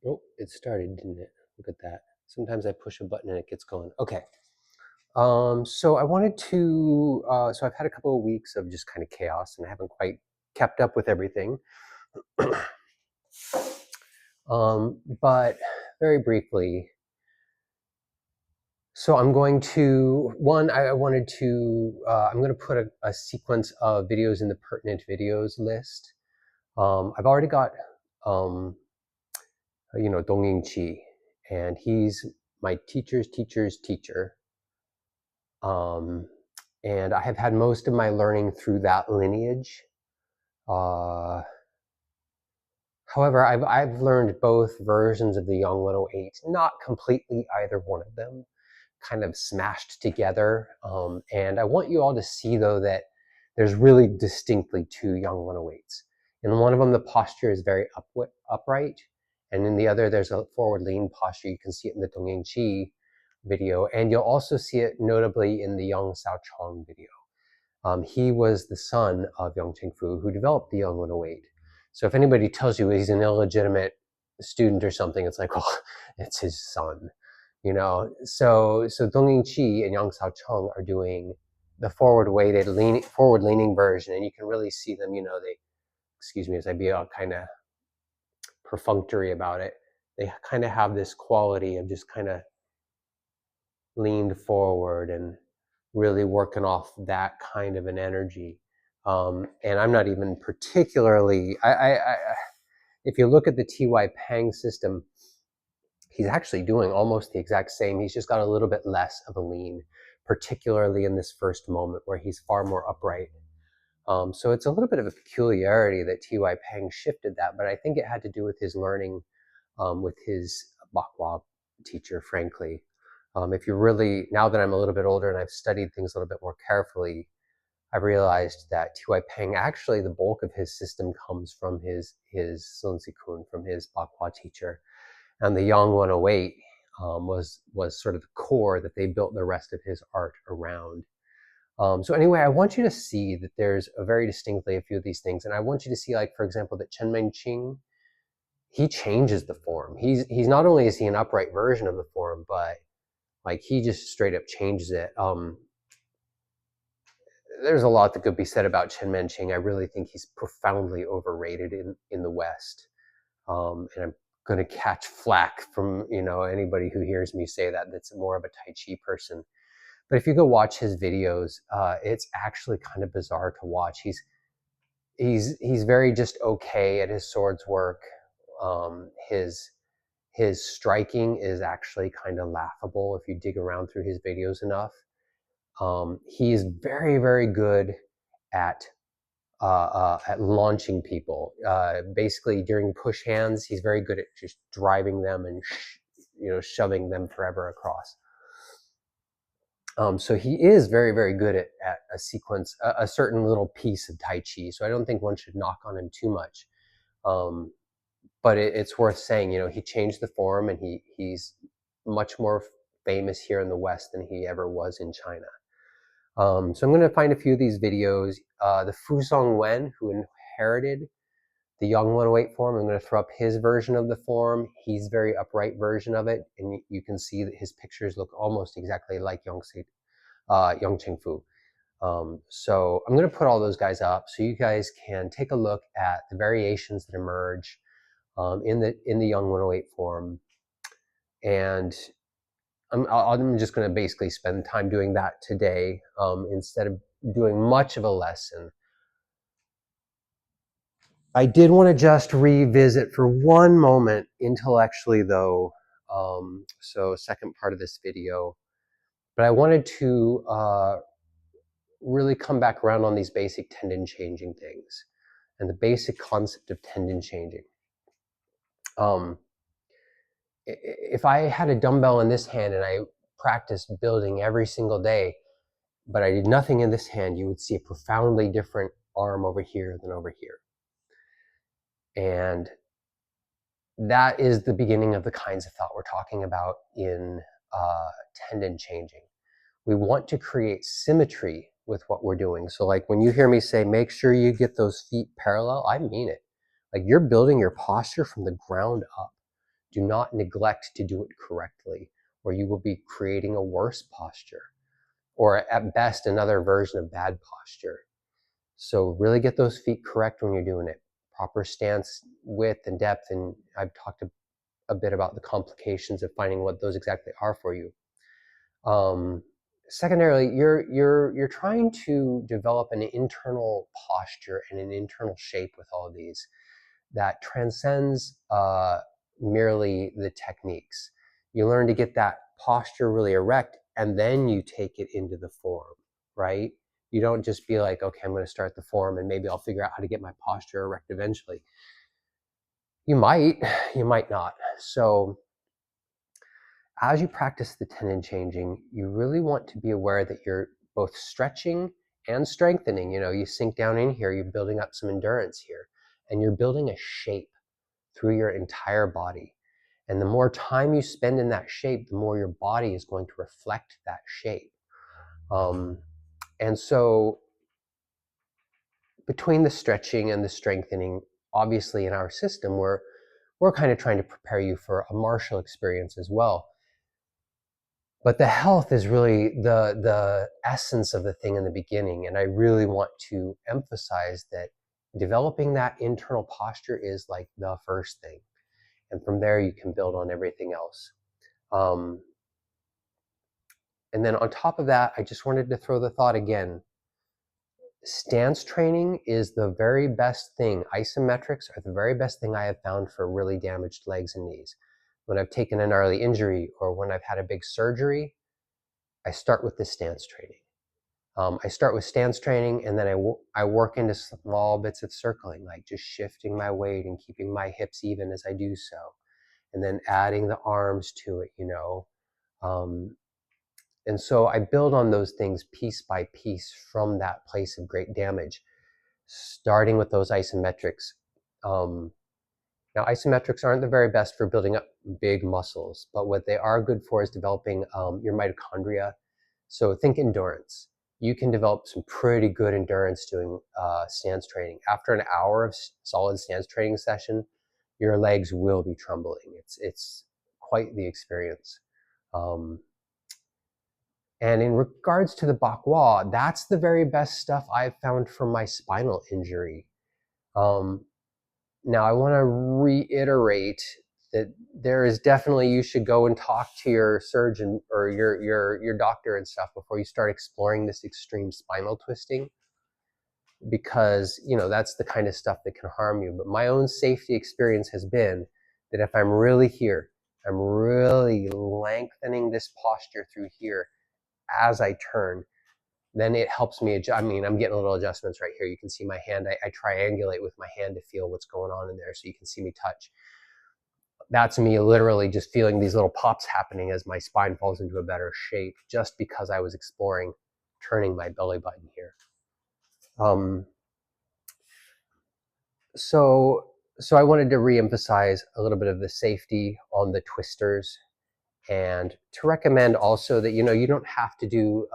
Oh, it started, didn't it? Look at that. Sometimes I push a button and it gets going. Okay. So I wanted to, so I've had a couple of weeks of just kind of chaos and I haven't quite kept up with everything. But very briefly, so I'm going to, I wanted to, I'm going to put a sequence of videos in the pertinent videos list. I've already got, um, Dong Ying-chi, and he's my teacher's teacher's teacher. And I have had most of my learning through that lineage. Uh, However, I've learned both versions of the Young 108, not completely either one of them, kind of smashed together. And I want you all to see, though, that there's really distinctly two Young 108s. In one of them, the posture is very upright, and in the other, there's a forward lean posture. You can see it in the Dongying Chi video, and you'll also see it notably in the Young Sao Chong video. He was the son of Yang Chengfu, who developed the Young 108. So if anybody tells you he's an illegitimate student or something, it's like, well, it's his son, you know. So Dong Ying Chi and Yang Sao Chong are doing the forward leaning version, and you can really see them. They, excuse me, as I be all kind of perfunctory about it. They kind of have this quality of just kind of leaned forward and really working off that kind of an energy. And I'm not even particularly, if you look at the T.Y. Pang system, he's actually doing almost the exact same. He's just got a little bit less of a lean, particularly in this first moment where he's far more upright. So it's a little bit of a peculiarity that T.Y. Pang shifted that, but I think it had to do with his learning with his Bakwa teacher, frankly. If you really, now that I'm a little bit older and I've studied things a little bit more carefully, I realized that T.Y. Peng, actually the bulk of his system comes from his Sun Si-kun, from his Bakwa teacher. And the Yang 108 was sort of the core that they built the rest of his art around. So anyway, I want you to see that there's very distinctly a few of these things. And I want you to see, like, for example, that Chen Mengqing, he changes the form. He's not only is he an upright version of the form, but like he just straight up changes it. There's a lot that could be said about Chen Menqing. I really think he's profoundly overrated in the West, and I'm going to catch flack from anybody who hears me say that that's more of a Tai Chi person. But if you go watch his videos, it's actually kind of bizarre to watch. He's very just okay at his swords work. His striking is actually kind of laughable if you dig around through his videos enough. He is very, very good at launching people. Basically, during push hands, he's very good at just driving them and shoving them forever across. So he is very, very good at a sequence, a certain little piece of Tai Chi. So I don't think one should knock on him too much. But it's worth saying, he changed the form, and he's much more famous here in the West than he ever was in China. So I'm going to find a few of these videos. The Fu Song Wen, who inherited the Young 108 form, I'm going to throw up his version of the form. He's very upright version of it, and you can see that his pictures look almost exactly like Yang Chengfu. So I'm going to put all those guys up so you guys can take a look at the variations that emerge in the Young 108 form. And I'm just going to basically spend time doing that today instead of doing much of a lesson. I did want to just revisit for one moment intellectually, though, so second part of this video, but I wanted to really come back around on these basic tendon changing things and the basic concept of tendon changing. If I had a dumbbell in this hand and I practiced building every single day, but I did nothing in this hand, you would see a profoundly different arm over here than over here. And that is the beginning of the kinds of thought we're talking about in tendon changing. We want to create symmetry with what we're doing. So like when you hear me say, make sure you get those feet parallel, I mean it. Like you're building your posture from the ground up. Do not neglect to do it correctly, or you will be creating a worse posture, or at best, another version of bad posture. So really get those feet correct when you're doing it. Proper stance, width, and depth, and I've talked a bit about the complications of finding what those exactly are for you. Secondarily, you're trying to develop an internal posture and an internal shape with all of these that transcends merely the techniques. You learn to get that posture really erect, and then you take it into the form, right? You don't just be like, okay, I'm going to start the form and maybe I'll figure out how to get my posture erect eventually. You might not. So as you practice the tendon changing, you really want to be aware that you're both stretching and strengthening. You sink down in here, you're building up some endurance here, and you're building a shape through your entire body. And the more time you spend in that shape, the more your body is going to reflect that shape. And so between the stretching and the strengthening, obviously in our system, we're kind of trying to prepare you for a martial experience as well. But the health is really the essence of the thing in the beginning. And I really want to emphasize that developing that internal posture is like the first thing. And from there, you can build on everything else. And then on top of that, I just wanted to throw the thought again. Stance training is the very best thing. Isometrics are the very best thing I have found for really damaged legs and knees. When I've taken a gnarly injury or when I've had a big surgery, I start with the stance training. I start with stance training, and then I work into small bits of circling, like just shifting my weight and keeping my hips even as I do so, and then adding the arms to it, and so I build on those things piece by piece from that place of great damage, starting with those isometrics. Now, isometrics aren't the very best for building up big muscles, but what they are good for is developing your mitochondria. So think endurance. You can develop some pretty good endurance doing stance training. After an hour of solid stance training session, your legs will be trembling. It's quite the experience. And in regards to the bakwa, that's the very best stuff I've found for my spinal injury. Now, I want to reiterate that there is definitely, you should go and talk to your surgeon or your doctor and stuff before you start exploring this extreme spinal twisting, because that's the kind of stuff that can harm you. But my own safety experience has been that if I'm really here, I'm really lengthening this posture through here as I turn, then it helps me. I'm getting little adjustments right here. You can see my hand. I triangulate with my hand to feel what's going on in there, so you can see me touch. That's me literally just feeling these little pops happening as my spine falls into a better shape, just because I was exploring turning my belly button here. So I wanted to reemphasize a little bit of the safety on the twisters, and to recommend also that you don't have to do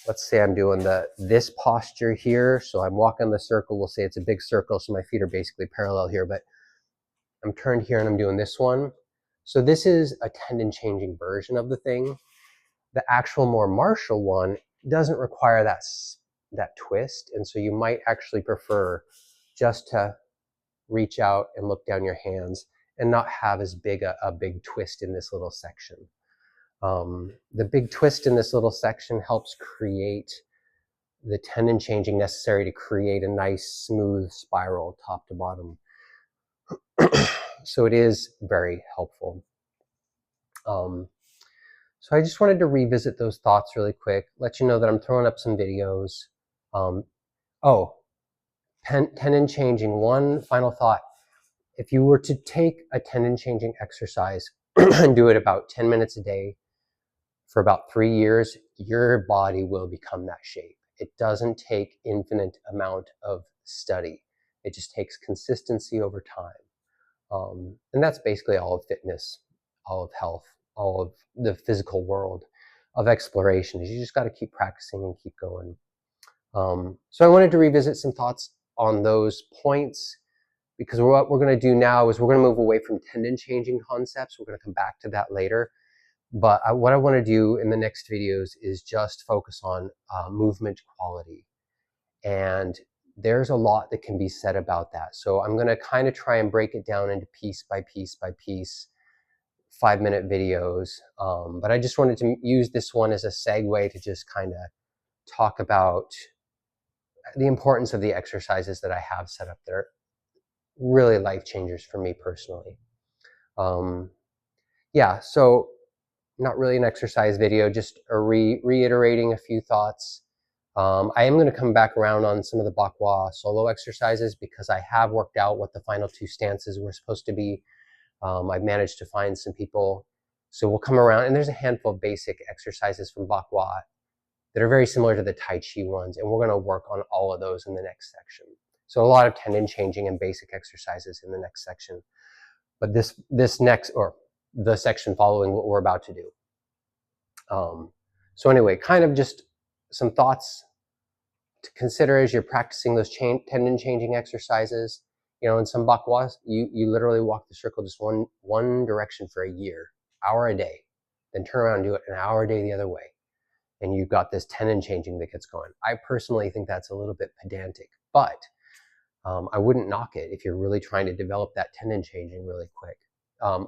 let's say I'm doing this posture here. So I'm walking the circle. We'll say it's a big circle, so my feet are basically parallel here, but I'm turned here and I'm doing this one. So this is a tendon changing version of the thing. The actual more martial one doesn't require that twist, and so you might actually prefer just to reach out and look down your hands and not have as big a big twist in this little section. The big twist in this little section helps create the tendon changing necessary to create a nice smooth spiral top to bottom. So it is very helpful. So I just wanted to revisit those thoughts really quick, let you know that I'm throwing up some videos. Tendon changing, one final thought. If you were to take a tendon changing exercise and do it about 10 minutes a day for about 3 years, your body will become that shape. It doesn't take infinite amount of study. It just takes consistency over time. And that's basically all of fitness, all of health, all of the physical world of exploration. Is you just got to keep practicing and keep going. So I wanted to revisit some thoughts on those points because what we're going to do now is we're going to move away from tendon changing concepts. We're going to come back to that later. But what I want to do in the next videos is just focus on movement quality. And there's a lot that can be said about that. So I'm going to kind of try and break it down into piece by piece by piece, 5-minute videos. But I just wanted to use this one as a segue to just kind of talk about the importance of the exercises that I have set up that are really life changers for me personally. Yeah, so not really an exercise video, just reiterating a few thoughts. I am going to come back around on some of the Bakwa solo exercises because I have worked out what the final 2 stances were supposed to be. I've managed to find some people. So we'll come around, and there's a handful of basic exercises from Bakwa that are very similar to the Tai Chi ones, and we're going to work on all of those in the next section. So a lot of tendon changing and basic exercises in the next section. But this next, or the section following what we're about to do. So anyway, kind of just some thoughts to consider as you're practicing those tendon changing exercises. You know, in some bakwas, you literally walk the circle just one direction for a year, hour a day, then turn around and do it an hour a day the other way. And you've got this tendon changing that gets going. I personally think that's a little bit pedantic, but I wouldn't knock it if you're really trying to develop that tendon changing really quick.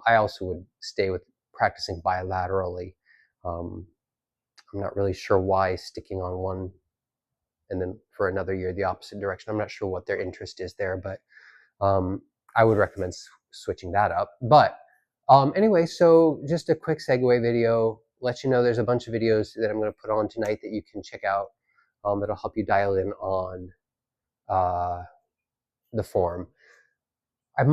I also would stay with practicing bilaterally. I'm not really sure why sticking on one and then for another year the opposite direction. I'm not sure what their interest is there, but I would recommend switching that up. But anyway, so just a quick segue video. Let you know there's a bunch of videos that I'm going to put on tonight that you can check out that'll help you dial in on the form. I'm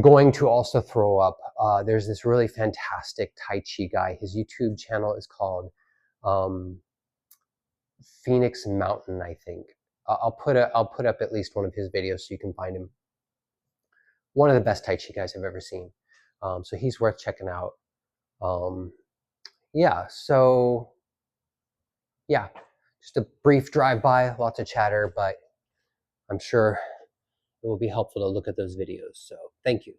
going to also throw up, there's this really fantastic Tai Chi guy. His YouTube channel is called Phoenix Mountain, I think. I'll put up at least one of his videos so you can find him. One of the best Tai Chi guys I've ever seen. So he's worth checking out. Yeah, so yeah, just a brief drive-by, lots of chatter, but I'm sure it will be helpful to look at those videos. So thank you.